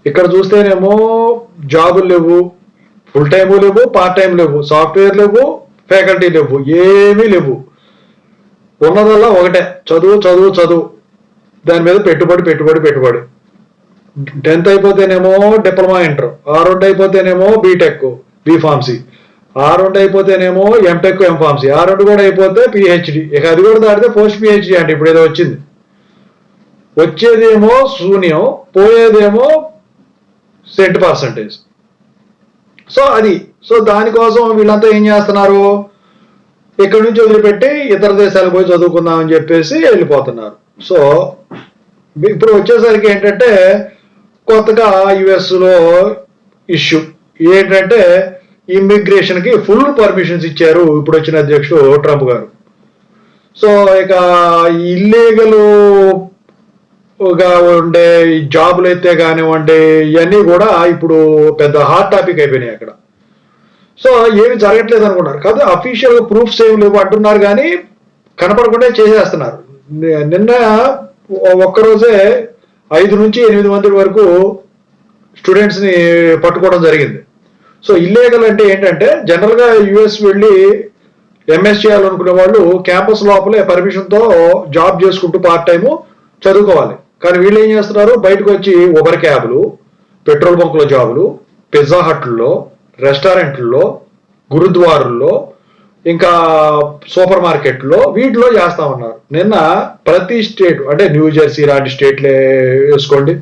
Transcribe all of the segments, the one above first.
ఇక్కడ చూస్తేనేమో జాబులు లేవు, ఫుల్ టైం లేవు, పార్ట్ టైం లేవు, సాఫ్ట్వేర్ లేవు, ఫ్యాకల్టీ లేవు, ఏమీ లేవు. ఉన్నదల్లా ఒకటే, చదువు చదువు చదువు, దాని మీద పెట్టుబడి పెట్టుబడి పెట్టుబడి. 10th అయిపోతేనేమో డిప్లొమా ఇంటర్, ఆ 2 అయిపోతేనేమో బీటెక్ బీఫార్మసీ, ఆ 2 అయిపోతేనేమో ఎంటెక్ ఎంఫార్మసీ, ఆ 2 కూడా అయిపోతే పిహెచ్డి. ఇక అది కూడా దాటితే పోస్ట్ పిహెచ్డి అంటే ఇప్పుడు ఏదో వచ్చింది. వచ్చేదేమో శూన్యం, పోయేదేమో %. సో అది, సో దానికోసం వీళ్ళంతా ఏం చేస్తున్నారు, ఇక్కడి నుంచి వదిలిపెట్టి ఇతర దేశాలకు పోయి చదువుకుందామని చెప్పేసి వెళ్ళిపోతున్నారు. సో ఇప్పుడు వచ్చేసరికి ఏంటంటే కొత్తగా యుఎస్లో ఇష్యూ ఏంటంటే ఇమ్మిగ్రేషన్కి ఫుల్ పర్మిషన్స్ ఇచ్చారు ఇప్పుడు వచ్చిన అధ్యక్షుడు ట్రంప్ గారు. సో ఇక ఇల్లీగల్ గా ఉండే జాబులు అయితే కానివ్వండి, ఇవన్నీ కూడా ఇప్పుడు పెద్ద హాట్ టాపిక్ అయిపోయినాయి అక్కడ. సో ఏమి జరగట్లేదు అనుకున్నారు కాదు, అఫీషియల్ ప్రూఫ్స్ ఏమి లేవు అంటున్నారు, కానీ కనపడకుండా చేసేస్తున్నారు. నిన్న ఒక్కరోజే 5 నుంచి 8 మంది వరకు స్టూడెంట్స్ని పట్టుకోవడం జరిగింది. సో ఇల్లీగల్ అంటే ఏంటంటే జనరల్గా యుఎస్ వెళ్ళి ఎంఎస్ చేయాలనుకునే వాళ్ళు క్యాంపస్ లోపలే పర్మిషన్తో జాబ్ చేసుకుంటూ పార్ట్ టైము చదువుకోవాలి. కానీ వీళ్ళు ఏం చేస్తున్నారు, బయటకు వచ్చి ఉబర్ క్యాబ్లు, పెట్రోల్ బంకుల జాబులు, పిజ్జా హట్లలో, రెస్టారెంట్లలో, గురుద్వారుల్లో, ఇంకా సూపర్ మార్కెట్లో వీటిలో చేస్తా ఉన్నారు. నిన్న ప్రతి స్టేట్ అంటే న్యూ జెర్సీ లాంటి స్టేట్లే వేసుకోండి,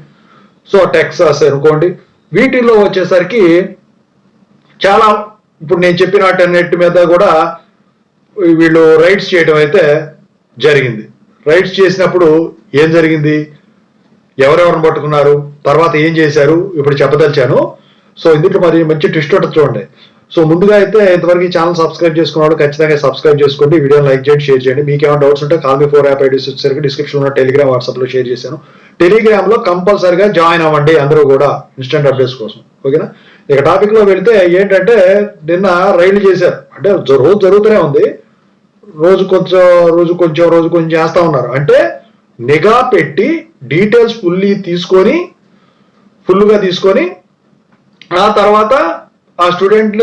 సో టెక్సాస్ అనుకోండి, వీటిల్లో వచ్చేసరికి చాలా ఇప్పుడు నేను చెప్పిన వాటన్నిటి మీద కూడా వీళ్ళు రైడ్స్ చేయడం అయితే జరిగింది. రైడ్స్ చేసినప్పుడు ఏం జరిగింది, ఎవరెవరిని పట్టుకున్నారు, తర్వాత ఏం చేశారు ఇప్పుడు చెప్పదలిచాను. సో ఇందులో మరి మంచి ట్విస్ట్ ఉంటుంది చూడండి. సో ముందుగా అయితే ఇంతవరకు ఛానల్ సబ్స్క్రైబ్ చేసుకున్నాడు ఖచ్చితంగా సబ్స్క్రైబ్ చేసుకోండి, వీడియోని లైక్ చేయండి, షేర్ చేయండి. మీకు ఏమైనా డౌట్స్ ఉంటే కాల్ మీ 4 యాప్ ఐడీస్ వచ్చేసరికి డిస్క్రిప్షన్లో టెలిగ్రామ్ వాట్సాప్లో షేర్ చేశాను. టెలిగ్రామ్లో కంపల్సరిగా జాయిన్ అవ్వండి అందరూ కూడా ఇన్స్టెంట్ అప్డేట్స్ కోసం, ఓకేనా. ఇక టాపిక్లో వెళితే ఏంటంటే నిన్న రైళ్లు చేశారు, అంటే రోజు జరుగుతూనే ఉంది, రోజు కొంచెం చేస్తూ ఉన్నారు. అంటే నిఘా పెట్టి డీటెయిల్స్ ఫుల్గా తీసుకొని ఆ తర్వాత ఆ స్టూడెంట్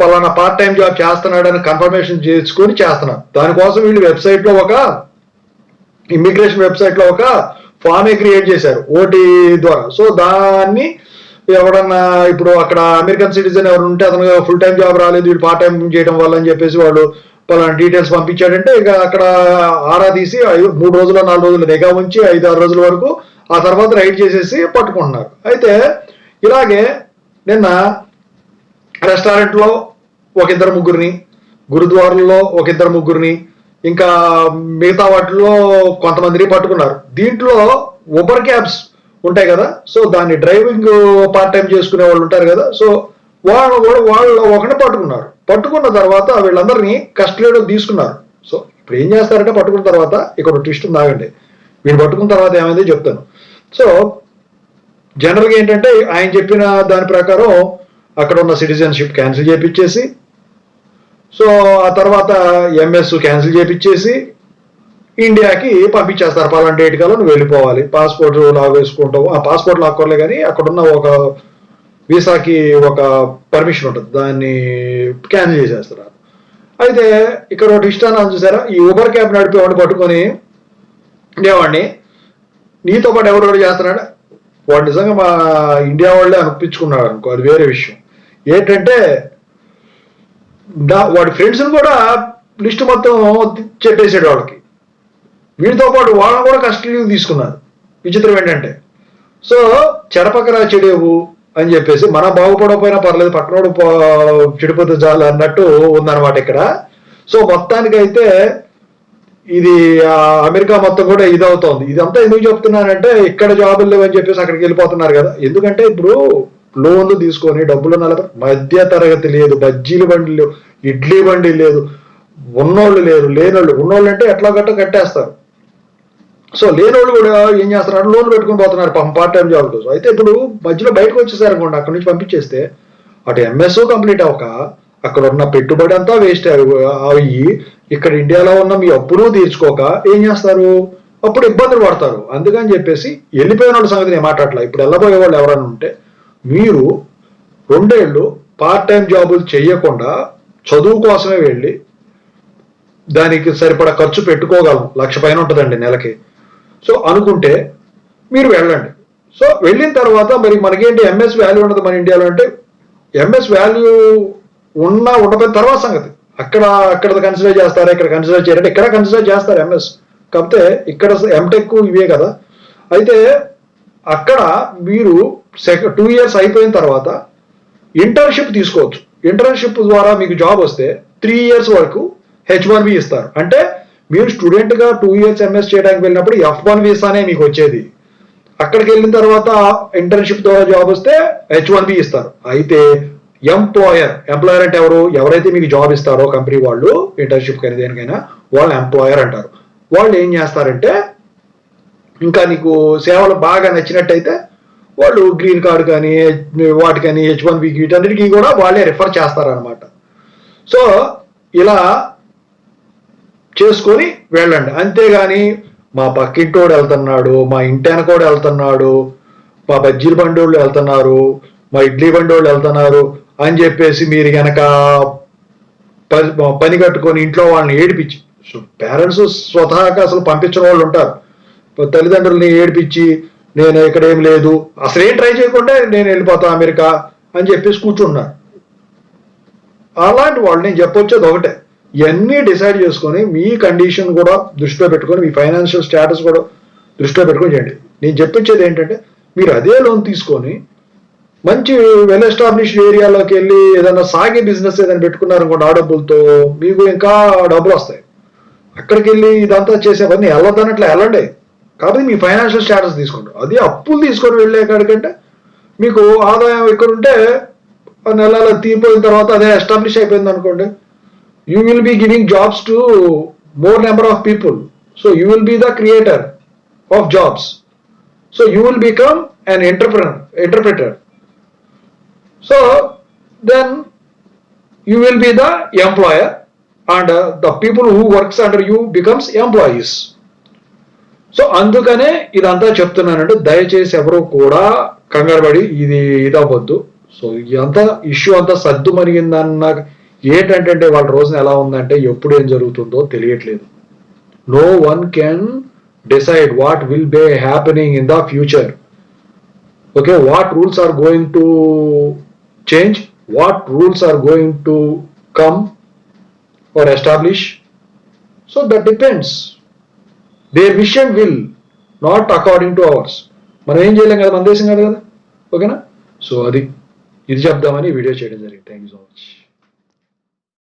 పలానా పార్ట్ టైం జాబ్ చేస్తున్నాడని కన్ఫర్మేషన్ చేసుకొని చేస్తున్నారు. దానికోసం వీళ్ళు వెబ్సైట్లో ఇమ్మిగ్రేషన్ వెబ్సైట్లో ఒక ఫామే క్రియేట్ చేశారు ఓటీ ద్వారా. సో దాన్ని ఎవడన్నా ఇప్పుడు అక్కడ అమెరికన్ సిటిజన్ ఎవరు ఉంటే అతను ఫుల్ టైం జాబ్ రాలేదు, వీడు పార్ట్ టైం చేయడం వల్ల అని చెప్పేసి వాళ్ళు పలానా డీటెయిల్స్ పంపించాడంటే ఇక అక్కడ ఆరా తీసి 3 రోజులు 4 రోజులు నిఘా ఉంచి 5-6 రోజుల వరకు ఆ తర్వాత రైడ్ చేసేసి పట్టుకుంటున్నారు. అయితే ఇలాగే నిన్న రెస్టారెంట్లో 1-2 గురుద్వారాల్లో 1-2 ఇంకా మిగతా వాటిలో కొంతమందిని పట్టుకున్నారు. దీంట్లో ఉబర్ క్యాబ్స్ ఉంటాయి కదా, సో దాన్ని డ్రైవింగ్ పార్ట్ టైం చేసుకునే వాళ్ళు ఉంటారు కదా, సో వాళ్ళు ఒకరిని పట్టుకున్నారు. పట్టుకున్న తర్వాత వీళ్ళందరినీ కస్టడీలోకి తీసుకున్నారు. సో ఇప్పుడు ఏం చేస్తారంటే పట్టుకున్న తర్వాత ఇక్కడ ట్విస్ట్ ఉందాగండి, వీళ్ళు పట్టుకున్న తర్వాత ఏమైందో చెప్తాను. సో జనరల్గా ఏంటంటే ఆయన చెప్పిన దాని ప్రకారం అక్కడ ఉన్న సిటిజన్షిప్ క్యాన్సిల్ చేయించేసి, సో ఆ తర్వాత ఎంఎస్ క్యాన్సిల్ చేయించేసి ఇండియాకి పంపించేస్తారు. పలానా డేట్ కల్లా నువ్వు వెళ్ళిపోవాలి, పాస్పోర్ట్ లాగేసుకుంటావు, ఆ పాస్పోర్ట్ లాక్కోలే కానీ అక్కడున్న ఒక వీసాకి ఒక పర్మిషన్ ఉంటుంది, దాన్ని క్యాన్సిల్ చేసేస్తారు. అయితే ఇక్కడ ఒకటి ఇష్టాన్ని చూసారా, ఈ ఉబర్ క్యాబ్ నడిపేవాడిని పట్టుకొని ఉండేవాడిని నీతో పాటు ఎవరెవరు చేస్తున్నాడు, వాడు నిజంగా మా ఇండియా వాళ్ళే అనిపించుకున్నాడు అనుకో, అది వేరే విషయం. ఏంటంటే వాడి ఫ్రెండ్స్ని కూడా లిస్ట్ మొత్తం చెప్పేసాడు వాళ్ళకి, వీడితో పాటు వాళ్ళని కూడా కస్టడీకి తీసుకున్నారు. విచిత్రం ఏంటంటే సో చెడపక్కరా చెడేవు అని చెప్పేసి మనం బాగుపడకపోయినా పర్లేదు పక్కనోడు చెడిపోతే చాలు అన్నట్టు ఉందన్నమాట ఇక్కడ. సో మొత్తానికైతే ఇది అమెరికా మొత్తం కూడా ఇదవుతోంది. ఇదంతా ఎందుకు చెప్తున్నానంటే ఇక్కడ జాబులు లేవని చెప్పేసి అక్కడికి వెళ్ళిపోతున్నారు కదా. ఎందుకంటే ఇప్పుడు లోన్లు తీసుకొని డబ్బులు మధ్య తరగతి లేదు, బజ్జీలు బండి లేవు, ఇడ్లీ బండి లేదు, ఉన్నోళ్ళు లేరు, లేనోళ్ళు. ఉన్నోళ్ళు అంటే ఎట్లా కట్టేస్తారు. సో లేనోళ్ళు కూడా ఏం చేస్తున్నారు, లోన్లు పెట్టుకుని పోతున్నారు పార్ట్ టైం జాబ్ కోసం. అయితే ఇప్పుడు మధ్యలో బయటకు వచ్చేసారు అనుకోండి, అక్కడి నుంచి పంపించేస్తే అటు ఎంఎస్ఓ కంప్లీట్ అవ్వక అక్కడ ఉన్న పెట్టుబడి అంతా వేస్ట్ అయ్యి ఇక్కడ ఇండియాలో ఉన్న మీ అప్పులు తీర్చుకోక ఏం చేస్తారు, అప్పుడు ఇబ్బందులు పడతారు. అందుకని చెప్పేసి వెళ్ళిపోయిన వాళ్ళ సంగతి నేను మాట్లాడలే. ఇప్పుడు వెళ్ళబోయే వాళ్ళు ఎవరైనా ఉంటే మీరు 2 ఏళ్ళు పార్ట్ టైం జాబులు చేయకుండా చదువు కోసమే వెళ్ళి దానికి సరిపడా ఖర్చు పెట్టుకోగలం, 1,00,000 పైన ఉంటుందండి నెలకి. సో అనుకుంటే మీరు వెళ్ళండి. సో వెళ్ళిన తర్వాత మరి మనకేంటి ఎంఎస్ వాల్యూ ఉండదు మన ఇండియాలో అంటే, ఎంఎస్ వాల్యూ ఉండకపోయిన తర్వాత సంగతి. అక్కడ కన్సిడర్ చేస్తారా, ఇక్కడ కన్సిడర్ చేయాలంటే ఇక్కడ కన్సిడర్ చేస్తారు ఎంఎస్. కాకపోతే ఇక్కడ ఎంటెక్ ఇవే కదా. అయితే అక్కడ మీరు 2 ఇయర్స్ అయిపోయిన తర్వాత ఇంటర్న్షిప్ తీసుకోవచ్చు. ఇంటర్న్షిప్ ద్వారా మీకు జాబ్ వస్తే 3 ఇయర్స్ వరకు H1B ఇస్తారు. అంటే మీరు స్టూడెంట్గా 2 ఇయర్స్ ఎంఎస్ చేయడానికి వెళ్ళినప్పుడు F1 వీసానే మీకు వచ్చేది. అక్కడికి వెళ్ళిన తర్వాత ఇంటర్న్షిప్ ద్వారా జాబ్ వస్తే H1B ఇస్తారు. అయితే ఎంప్లాయర్ అంటే ఎవరైతే మీకు జాబ్ ఇస్తారో కంపెనీ వాళ్ళు, ఇంటర్న్షిప్ కానీ దేనికైనా, వాళ్ళు ఎంప్లాయర్ అంటారు. వాళ్ళు ఏం చేస్తారంటే ఇంకా నీకు సేవలు బాగా నచ్చినట్టయితే వాళ్ళు గ్రీన్ కార్డు కానీ వాటికని H1Bకి వీటన్నిటికీ కూడా వాళ్ళే రిఫర్ చేస్తారనమాట. సో ఇలా చేసుకొని వెళ్ళండి. అంతేగాని మా పక్కింటోడు వెళ్తున్నాడు, మా ఇంటెనకోడు వెళ్తున్నాడు, మా బజ్జీల బండోళ్ళు వెళ్తున్నారు, మా ఇడ్లీ బండోళ్ళు వెళ్తున్నారు అని చెప్పేసి మీరు కనుక పని కట్టుకొని ఇంట్లో వాళ్ళని ఏడిపించి, పేరెంట్స్ స్వతహాగా అసలు పంపించిన వాళ్ళు ఉంటారు, తల్లిదండ్రులని ఏడిపించి నేను ఇక్కడ ఏం లేదు అసలు ఏం ట్రై చేయకుండా నేను వెళ్ళిపోతా అమెరికా అని చెప్పేసి కూర్చున్నారు. అలాంటి వాళ్ళు నేను చెప్పొచ్చేది ఒకటే, ఇవన్నీ డిసైడ్ చేసుకొని మీ కండిషన్ కూడా దృష్టిలో పెట్టుకొని, మీ ఫైనాన్షియల్ స్టేటస్ కూడా దృష్టిలో పెట్టుకొని చేయండి. నేను చెప్పించేది ఏంటంటే మీరు అదే లోన్ తీసుకొని మంచి వెల్ ఎస్టాబ్లిష్డ్ ఏరియాలోకి వెళ్ళి ఏదైనా సాగే బిజినెస్ ఏదైనా పెట్టుకున్నారనుకోండి, ఆ డబ్బులతో మీకు ఇంకా డబ్బులు వస్తాయి. అక్కడికి వెళ్ళి ఇదంతా చేసే పని వెళ్ళొద్దన్నట్లు వెళ్ళండి. కాబట్టి మీ ఫైనాన్షియల్ స్టేటస్ తీసుకోండి. అది అప్పులు తీసుకొని వెళ్ళే కాడికంటే మీకు ఆదాయం ఇక్కడ ఉంటే నెలల తీరిపోయిన తర్వాత అదే ఎస్టాబ్లిష్ అయిపోయింది అనుకోండి, you will be giving jobs to more number of people. So you will be the creator of jobs. So you will become an interpreter. So then you will be the employer and the people who works under you becomes employees. So అందుకనే ఇదంతా చెప్తున్నానంటే దయచేసి ఎవరు కూడా కంగారుపడి ఇది అవ్వద్దు. So ఇదంతా issue అంతా సర్దు మరిగిందన్న ఏంటంటే వాళ్ళ రోజున ఎలా ఉందంటే ఎప్పుడు ఏం జరుగుతుందో తెలియట్లేదు. No one can decide what will be happening in the future. Okay, what rules are going to change, what rules are going to come or establish, so that depends. Their vision will, not according to ours. మనం ఏం చేయలేం కదా, మన దేశం కాదు కదా. ఓకేనా? So ఇది చెప్దామని వీడియో చేయడం జరిగింది. Thank you so much.